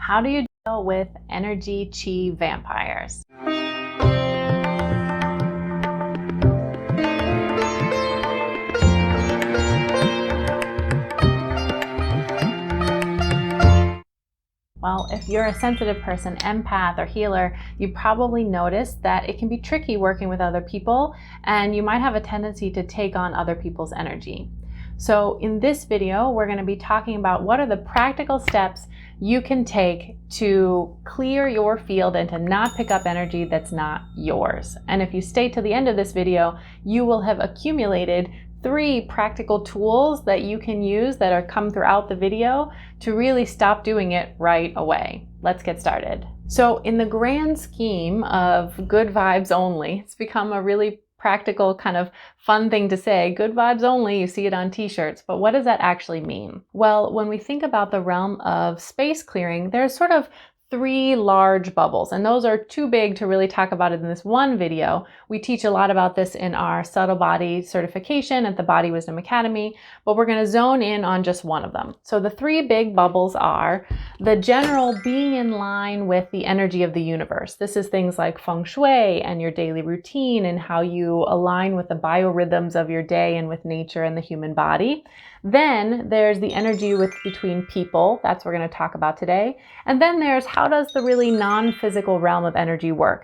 How do you deal with energy chi vampires? Well, if you're a sensitive person, empath or healer, you probably noticed that it can be tricky working with other people, and you might have a tendency to take on other people's energy. So in this video, we're going to be talking about what are the practical steps you can take to clear your field and to not pick up energy that's not yours. And if you stay to the end of this video, you will have accumulated 3 practical tools that you can use that are come throughout the video to really stop doing it right away. Let's get started. So in the grand scheme of good vibes only, it's become a really practical kind of fun thing to say, good vibes only, you see it on t-shirts, but what does that actually mean? Well, when we think about the realm of space clearing, there's sort of 3 large bubbles, and those are too big to really talk about it in this one video. We teach a lot about this in our subtle body certification at the Body Wisdom Academy, but we're going to zone in on just one of them. So the 3 big bubbles are the general being in line with the energy of the universe. This is things like feng shui and your daily routine and how you align with the biorhythms of your day and with nature and the human body. Then there's the energy between people. That's what we're going to talk about today. And then there's how does the really non-physical realm of energy work?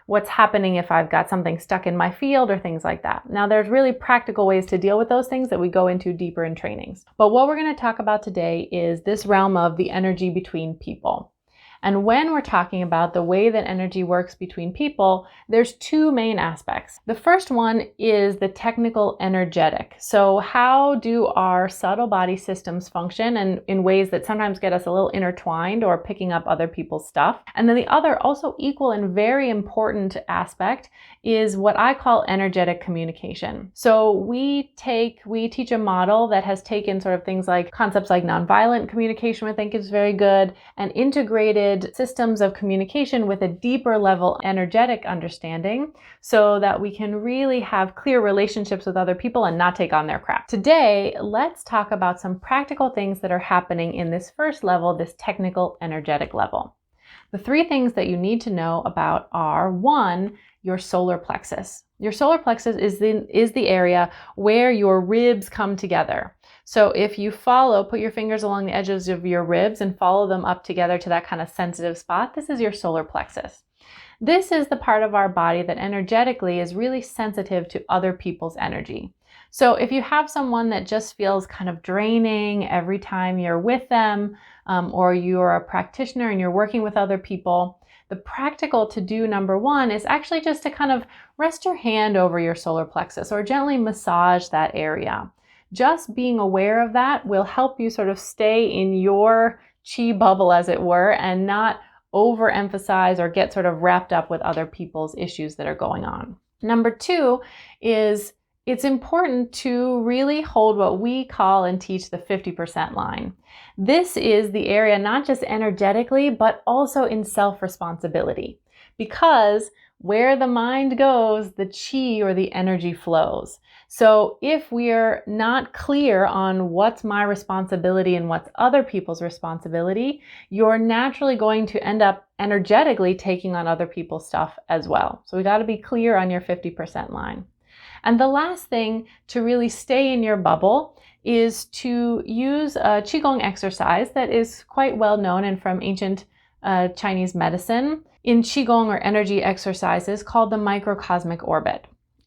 What's happening if I've got something stuck in my field or things like that. Now there's really practical ways to deal with those things that we go into deeper in trainings. But what we're going to talk about today is this realm of the energy between people. And when we're talking about the way that energy works between people, there's 2 main aspects. The first one is the technical energetic. So how do our subtle body systems function, and in ways that sometimes get us a little intertwined or picking up other people's stuff. And then the other, also equal and very important aspect, is what I call energetic communication. So we teach a model that has taken sort of things like concepts like nonviolent communication, I think is very good, and integrated systems of communication with a deeper level energetic understanding so that we can really have clear relationships with other people and not take on their crap. Today, let's talk about some practical things that are happening in this first level, this technical energetic level. The 3 things that you need to know about are 1, your solar plexus. Your solar plexus is the area where your ribs come together. So if you put your fingers along the edges of your ribs and follow them up together to that kind of sensitive spot, this is your solar plexus. This is the part of our body that energetically is really sensitive to other people's energy. So if you have someone that just feels kind of draining every time you're with them, or you're a practitioner and you're working with other people, the practical to do number 1 is actually just to kind of rest your hand over your solar plexus or gently massage that area. Just being aware of that will help you sort of stay in your chi bubble, as it were, and not overemphasize or get sort of wrapped up with other people's issues that are going on. Number 2 is it's important to really hold what we call and teach the 50% line. This is the area not just energetically, but also in self-responsibility. Because where the mind goes, the chi or the energy flows. So if we're not clear on what's my responsibility and what's other people's responsibility, you're naturally going to end up energetically taking on other people's stuff as well. So we got to be clear on your 50% line. And the last thing to really stay in your bubble is to use a Qigong exercise that is quite well known and from ancient Chinese medicine in Qigong or energy exercises called the microcosmic orbit.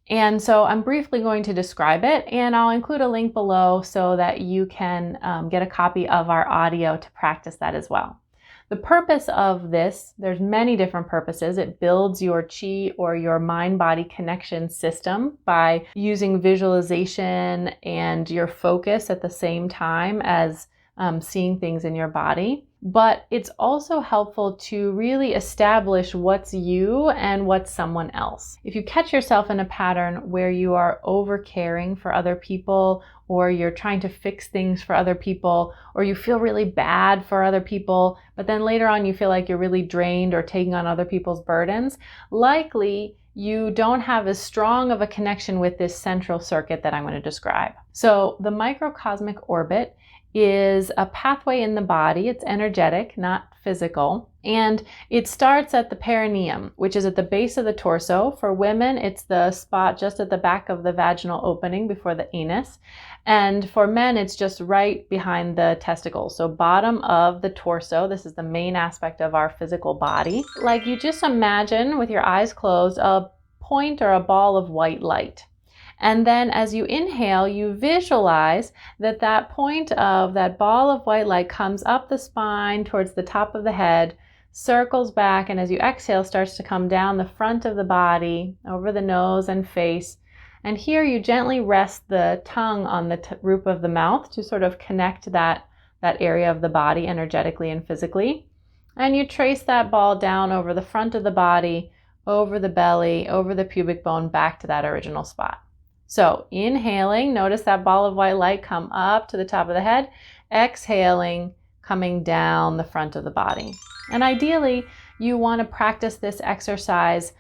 And so I'm briefly going to describe it, and I'll include a link below so that you can get a copy of our audio to practice that as well. The purpose of this, there's many different purposes. It builds your chi or your mind-body connection system by using visualization and your focus at the same time as seeing things in your body. But it's also helpful to really establish what's you and what's someone else. If you catch yourself in a pattern where you are over caring for other people, or you're trying to fix things for other people, or you feel really bad for other people, but then later on you feel like you're really drained or taking on other people's burdens, likely you don't have as strong of a connection with this central circuit that I'm going to describe. So the microcosmic orbit is a pathway in the body. It's energetic, not physical. And it starts at the perineum, which is at the base of the torso. For women, it's the spot just at the back of the vaginal opening before the anus. And for men, it's just right behind the testicles. So bottom of the torso. This is the main aspect of our physical body. Like you just imagine with your eyes closed, a point or a ball of white light. And then as you inhale, you visualize that that point of that ball of white light comes up the spine towards the top of the head, circles back, and as you exhale, starts to come down the front of the body, over the nose and face. And here you gently rest the tongue on the roof of the mouth to sort of connect that area of the body energetically and physically. And you trace that ball down over the front of the body, over the belly, over the pubic bone, back to that original spot. So inhaling, notice that ball of white light come up to the top of the head. Exhaling, coming down the front of the body. And ideally, you want to practice this exercise,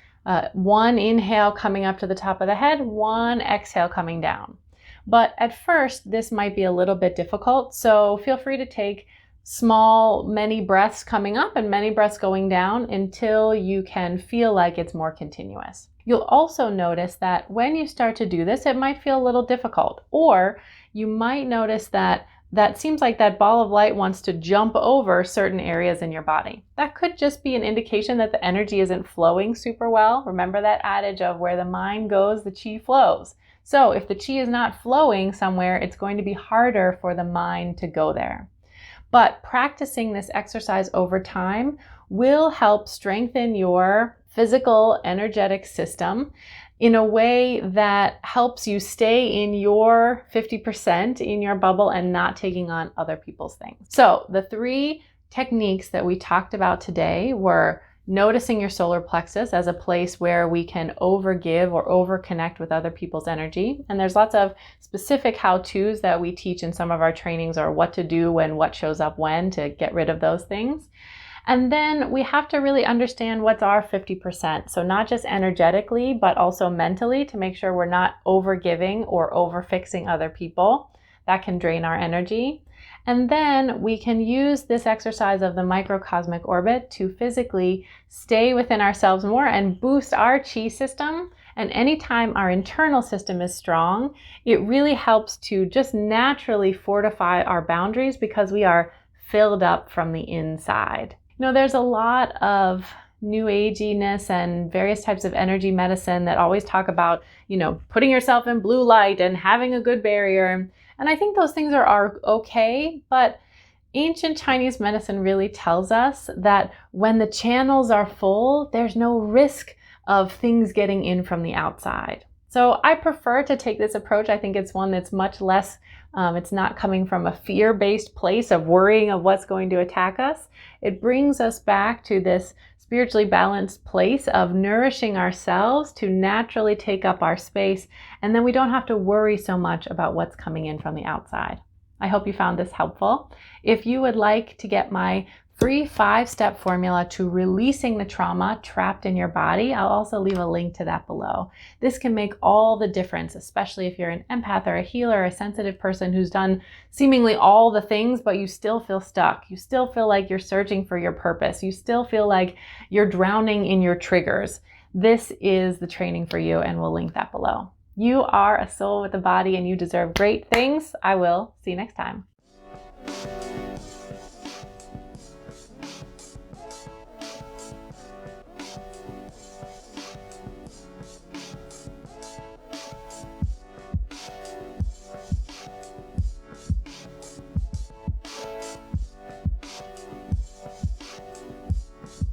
one inhale coming up to the top of the head, one exhale coming down. But at first, this might be a little bit difficult, so feel free to take many breaths coming up and many breaths going down until you can feel like it's more continuous. You'll also notice that when you start to do this, it might feel a little difficult, or you might notice that seems like that ball of light wants to jump over certain areas in your body. That could just be an indication that the energy isn't flowing super well. Remember that adage of where the mind goes, the chi flows. So if the chi is not flowing somewhere, it's going to be harder for the mind to go there. But practicing this exercise over time will help strengthen your physical energetic system in a way that helps you stay in your 50% in your bubble and not taking on other people's things. So the 3 techniques that we talked about today were noticing your solar plexus as a place where we can overgive or overconnect with other people's energy. And there's lots of specific how-tos that we teach in some of our trainings, or what to do when what shows up when, to get rid of those things. And then we have to really understand what's our 50%. So not just energetically, but also mentally, to make sure we're not overgiving or overfixing other people. That can drain our energy. And then we can use this exercise of the microcosmic orbit to physically stay within ourselves more and boost our chi system. And anytime our internal system is strong, it really helps to just naturally fortify our boundaries because we are filled up from the inside. You know, there's a lot of new aginess and various types of energy medicine that always talk about, putting yourself in blue light and having a good barrier. And I think those things are okay, but ancient Chinese medicine really tells us that when the channels are full, there's no risk of things getting in from the outside. So I prefer to take this approach. I think it's one that's much less, it's not coming from a fear-based place of worrying of what's going to attack us. It brings us back to this spiritually balanced place of nourishing ourselves to naturally take up our space, and then we don't have to worry so much about what's coming in from the outside. I hope you found this helpful. If you would like to get my free 5-step formula to releasing the trauma trapped in your body, I'll also leave a link to that below. This can make all the difference, especially if you're an empath or a healer, a sensitive person who's done seemingly all the things, but you still feel stuck. You still feel like you're searching for your purpose. You still feel like you're drowning in your triggers. This is the training for you, and we'll link that below. You are a soul with a body and you deserve great things. I will see you next time.